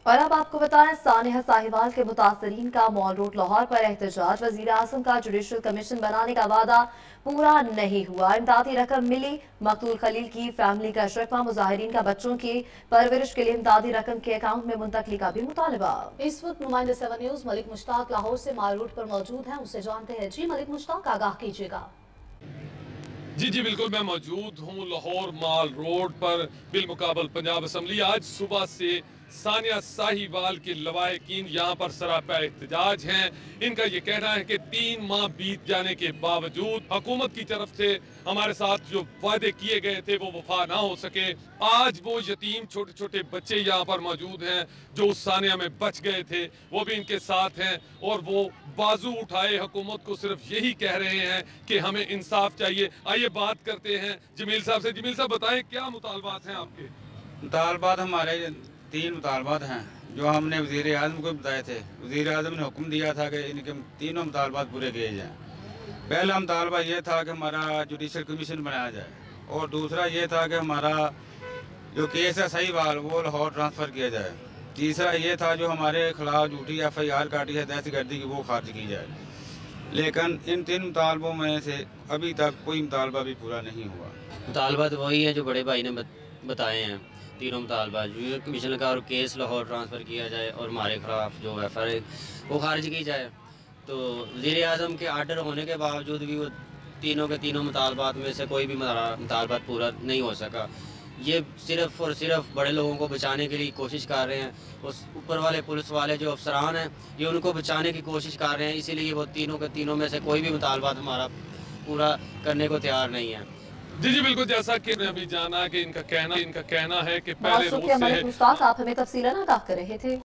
और अब आपको बताएं, सानिया साहिवाल के मुतासरीन का मॉल रोड लाहौर पर एहतजाज। वजीर आजम का जुडिशल कमीशन बनाने का वादा पूरा नहीं हुआ। इमदादी रकम मिली, मकतूल खलील की फैमिली का शिकवा। मुजाहिरीन का बच्चों की परवरिश के लिए इमदादी रकम के अकाउंट में मुंतकली का भी मुतालबा। इस वक्त नुमाइंदे 7 न्यूज मलिक मुश्ताक लाहौर से मॉल रोड पर मौजूद हैं, उससे जानते हैं। जी मलिक मुश्ताक, आगाह कीजिएगा। जी बिल्कुल, मैं मौजूद हूँ लाहौर माल रोड पर बिलमुकाबल पंजाब असम्बली। आज सुबह से सानिया साहिवाल के लवाहिकीन यहाँ पर सरापा एहतजाज हैं। इनका ये कहना है कि 3 माह बीत जाने के बावजूद हुकूमत की तरफ से हमारे साथ जो वादे किए गए थे वो वफा ना हो सके। आज वो यतीम छोटे छोटे बच्चे यहाँ पर मौजूद हैं जो उस सानिया में बच गए थे, वो भी इनके साथ हैं और वो बाजू उठाए हुकूमत को सिर्फ यही कह रहे हैं कि हमें इंसाफ चाहिए। आइए बात करते हैं जमील साहब से। जमील साहब बताएं, क्या मुतालबात हैं आपके? मुतालबात हमारे 3 मुतालबात हैं जो हमने वज़ीर आज़म को बताए थे। वज़ीर आज़म ने हुक्म दिया था कि इनके तीनों मुतालबात पूरे किए जाएँ। पहला मुतालबा ये था कि हमारा जुडिशल कमीशन बनाया जाए, और दूसरा ये था कि हमारा जो केस है साहिवाल वो लाहौर ट्रांसफ़र किया जाए। तीसरा ये था जो हमारे खिलाफ झूठी FIR काटी है दहशतगर्दी की, वो खारिज की जाए। लेकिन इन 3 मुतालबों में से अभी तक कोई मुतालबा भी पूरा नहीं हुआ। मुतालबा तो वही है जो बड़े भाई ने बताए हैं। तीनों मुतालबा जुडिशल कमीशन का और केस लाहौर ट्रांसफ़र किया जाए और हमारे खिलाफ जो FIR वो खारिज की जाए। तो वज़ीर आज़म के आर्डर होने के बावजूद भी वो तीनों के तीनों मुतालबात में से कोई भी मुतालबात पूरा नहीं हो सका। ये सिर्फ़ और सिर्फ बड़े लोगों को बचाने के लिए कोशिश कर रहे हैं। उस ऊपर वाले पुलिस वाले जो अफसरान हैं ये उनको बचाने की कोशिश कर रहे हैं, इसीलिए वो तीनों के तीनों में से कोई भी मुतालबात हमारा पूरा करने को तैयार नहीं है। जी बिल्कुल, जैसा कि अभी जाना कि इनका कहना है कि पहले रोज से आप हमें तफसीलन आगाह कर रहे थे।